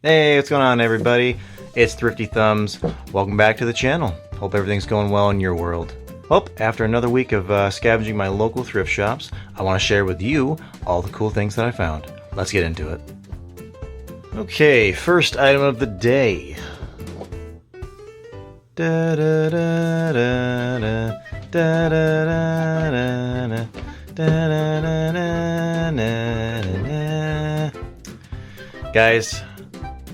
Hey, what's going on, everybody? It's Thrifty Thumbs. Welcome back to the channel. Hope everything's going well in your world. Well, after another week of scavenging my local thrift shops, I want to share with you all the cool things that I found. Let's get into it. Okay, first item of the day. Da da da da da da da da da da. Guys,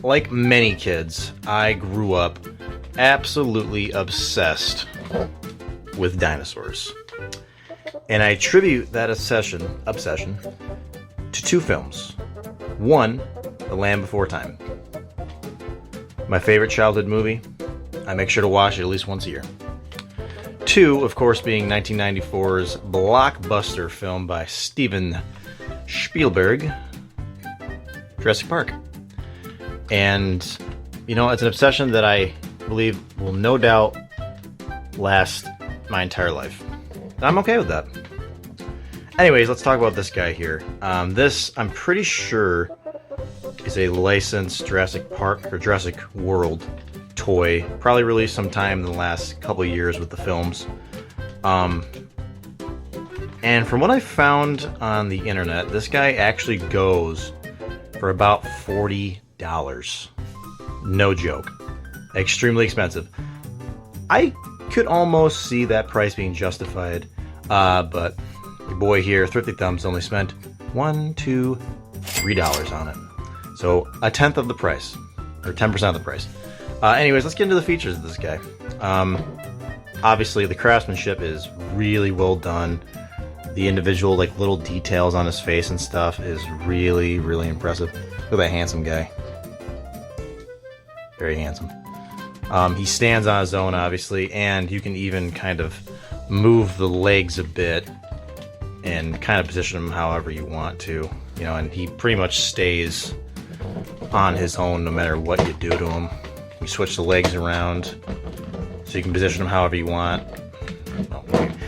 like many kids, I grew up absolutely obsessed with dinosaurs. And I attribute that obsession to two films. One, The Land Before Time. My favorite childhood movie. I make sure to watch it at least once a year. Two, of course, being 1994's blockbuster film by Steven Spielberg, Jurassic Park. And, you know, it's an obsession that I believe will no doubt last my entire life. And I'm okay with that. Anyways, let's talk about this guy here. This, I'm pretty sure, is a licensed Jurassic Park or Jurassic World toy. Probably released sometime in the last couple of years with the films. And from what I found on the internet, this guy actually goes for about $40. No joke. Extremely expensive. I could almost see that price being justified, but your boy here, Thrifty Thumbs, only spent $1, $2, $3 on it. So a tenth of the price, or 10% of the price. Anyways, let's get into the features of this guy. Obviously, the craftsmanship is really well done. The individual, like, little details on his face and stuff is really, really impressive. Look at that handsome guy. Very handsome. He stands on his own, obviously, and you can even kind of move the legs a bit and kind of position him however you want to. You know, and he pretty much stays on his own no matter what you do to him. You switch the legs around so you can position him however you want.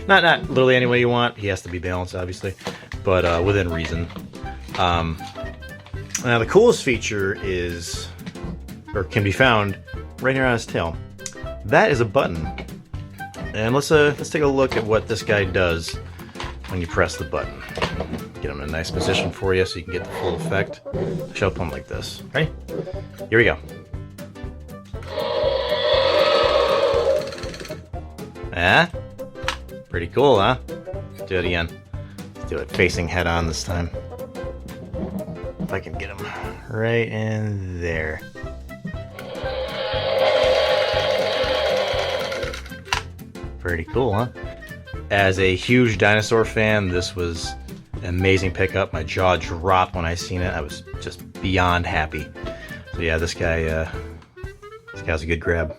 No, not literally any way you want. He has to be balanced, obviously, but within reason. Now the coolest feature is, or can be found, right here on his tail. That is a button. And let's take a look at what this guy does when you press the button. Get him in a nice position for you so you can get the full effect. Show up him like this. Ready? Here we go. Ah, pretty cool, huh? Let's do it again. Let's do it facing head on this time. If I can get him right in there. Pretty cool, huh? As a huge dinosaur fan, this was an amazing pickup. My jaw dropped when I seen it. I was just beyond happy. So yeah, this guy's a good grab.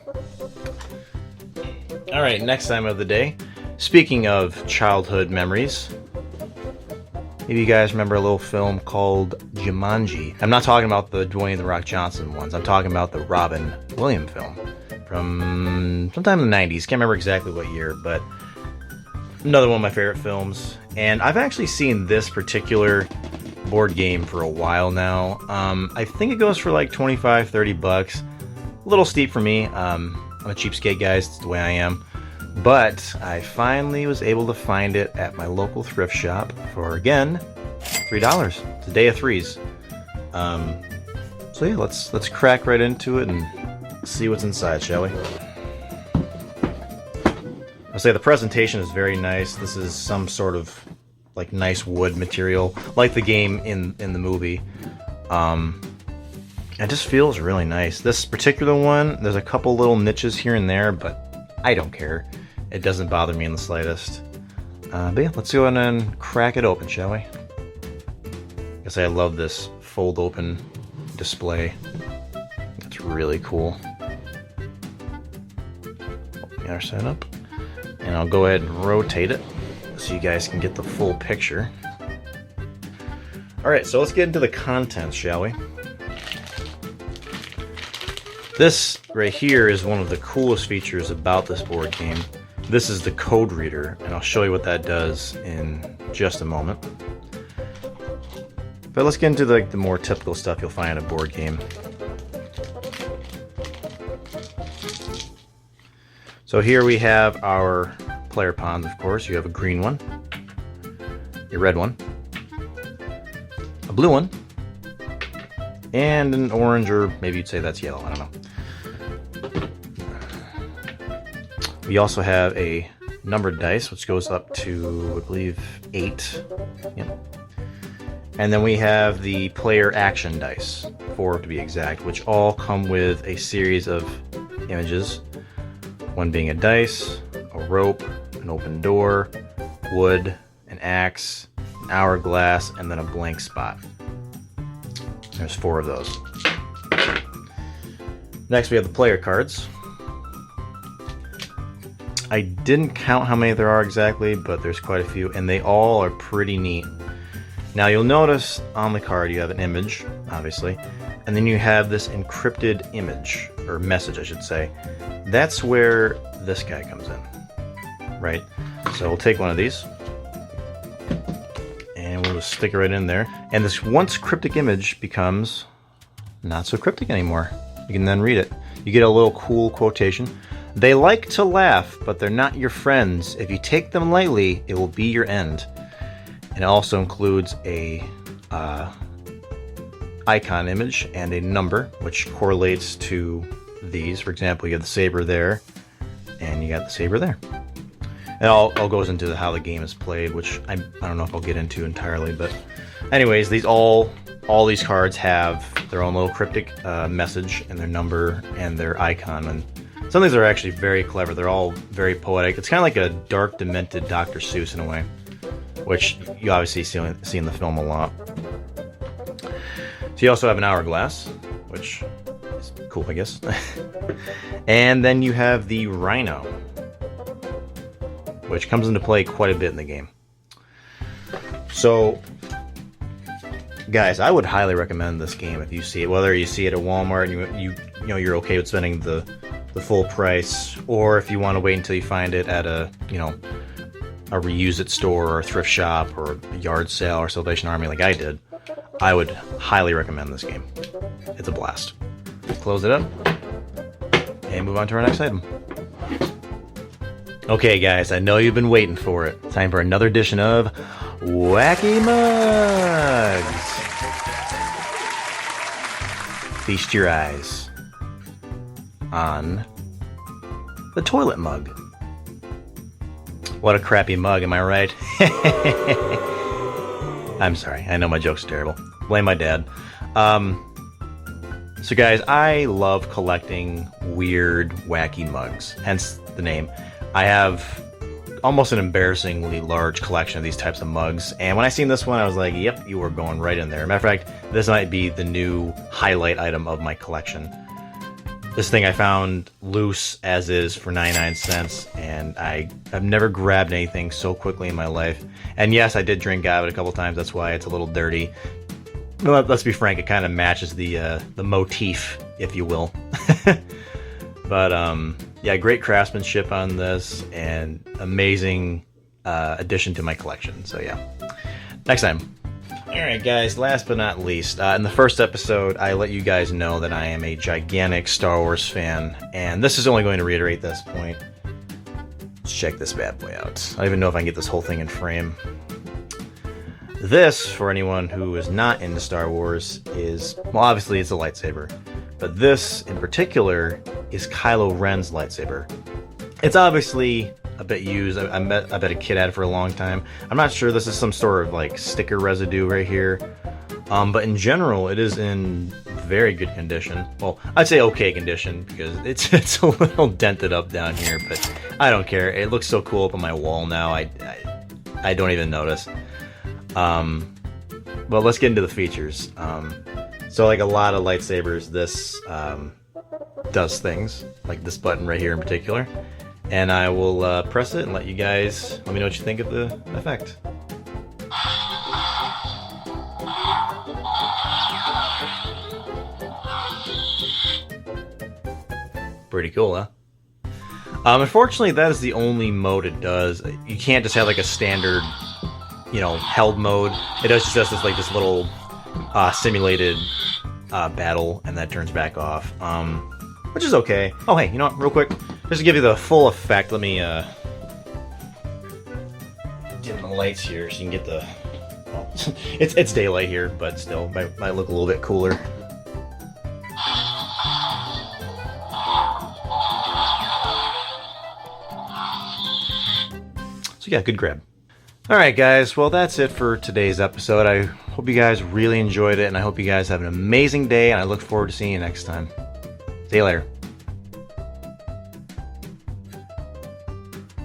Alright, next time of the day. Speaking of childhood memories, maybe you guys remember a little film called Jumanji. I'm not talking about the Dwayne "The Rock" Johnson ones. I'm talking about the Robin Williams film from sometime in the 90s. Can't remember exactly what year, but another one of my favorite films. And I've actually seen this particular board game for a while now. I think it goes for like 25, 30 bucks. A little steep for me. I'm a cheapskate, guys. It's the way I am. But I finally was able to find it at my local thrift shop for, again, $3. It's a day of threes. So yeah, let's crack right into it and see what's inside, shall we? I'll say the presentation is very nice. This is some sort of like nice wood material, like the game in the movie. It just feels really nice. This particular one, there's a couple little niches here and there, but I don't care. It doesn't bother me in the slightest. But yeah, let's go ahead and crack it open, shall we? I guess I love this fold open display. It's really cool. Open the other side up. And I'll go ahead and rotate it so you guys can get the full picture. Alright, so let's get into the contents, shall we? This right here is one of the coolest features about this board game. This is the code reader, and I'll show you what that does in just a moment. But let's get into the more typical stuff you'll find in a board game. So here we have our player pawns, of course. You have a green one, a red one, a blue one, and an orange, or maybe you'd say that's yellow, I don't know. We also have a numbered dice, which goes up to, I believe, 8. Yep. And then we have the player action dice, 4 to be exact, which all come with a series of images. One being a dice, a rope, an open door, wood, an axe, an hourglass, and then a blank spot. There's 4 of those. Next we have the player cards. I didn't count how many there are exactly, but there's quite a few, and they all are pretty neat. Now you'll notice on the card you have an image, obviously, and then you have this encrypted image, or message I should say. That's where this guy comes in, right? So we'll take one of these, and we'll just stick it right in there. And this once cryptic image becomes not so cryptic anymore. You can then read it. You get a little cool quotation. They like to laugh, but they're not your friends. If you take them lightly, it will be your end. And it also includes a icon image and a number, which correlates to these. For example, you have the saber there, and you got the saber there. It all goes into how the game is played, which I don't know if I'll get into entirely, but anyways, all these cards have their own little cryptic message and their number and their icon, and some of these are actually very clever. They're all very poetic. It's kind of like a dark, demented Dr. Seuss in a way, which you obviously see in the film a lot. So you also have an hourglass, which is cool, I guess. And then you have the rhino, which comes into play quite a bit in the game. So, guys, I would highly recommend this game if you see it. Whether you see it at Walmart and you know you're okay with spending the full price, or if you want to wait until you find it at a reuse it store or a thrift shop or a yard sale or Salvation Army like I did, I would highly recommend this game. It's a blast. Close it up and move on to our next item. Okay guys, I know you've been waiting for it. Time for another edition of Wacky Mugs. Feast your eyes on the toilet mug. What a crappy mug, am I right? I'm sorry, I know my joke's terrible. Blame my dad. So guys, I love collecting weird, wacky mugs, hence the name. I have almost an embarrassingly large collection of these types of mugs, and when I seen this one, I was like, yep, you are going right in there. Matter of fact, this might be the new highlight item of my collection. This thing I found loose as is for 99 cents, and I've never grabbed anything so quickly in my life. And yes, I did drink out of it a couple times, that's why it's a little dirty. But let's be frank, it kind of matches the motif, if you will. But yeah, great craftsmanship on this, and amazing addition to my collection. So yeah, next time. Alright guys, last but not least, in the first episode I let you guys know that I am a gigantic Star Wars fan, and this is only going to reiterate this point. Let's check this bad boy out. I don't even know if I can get this whole thing in frame. This, for anyone who is not into Star Wars, is, well, obviously it's a lightsaber, but this in particular is Kylo Ren's lightsaber. It's obviously a bit used. I bet a kid had it for a long time. I'm not sure this is some sort of like sticker residue right here, but in general it is in very good condition. Well, I'd say okay condition, because it's a little dented up down here, but I don't care. It looks so cool up on my wall now. I don't even notice. But let's get into the features. So like a lot of lightsabers, this does things, like this button right here in particular. And I will press it and let you guys let me know what you think of the effect. Pretty cool, huh? Unfortunately, that is the only mode it does. You can't just have like a standard, held mode. It does just this little simulated battle, and that turns back off, which is okay. Oh hey, you know what? Real quick, Just to give you the full effect, let me dim the lights here so you can get the... Well, it's daylight here, but still, might look a little bit cooler. So yeah, good grab. Alright guys, well that's it for today's episode. I hope you guys really enjoyed it, and I hope you guys have an amazing day, and I look forward to seeing you next time. See you later.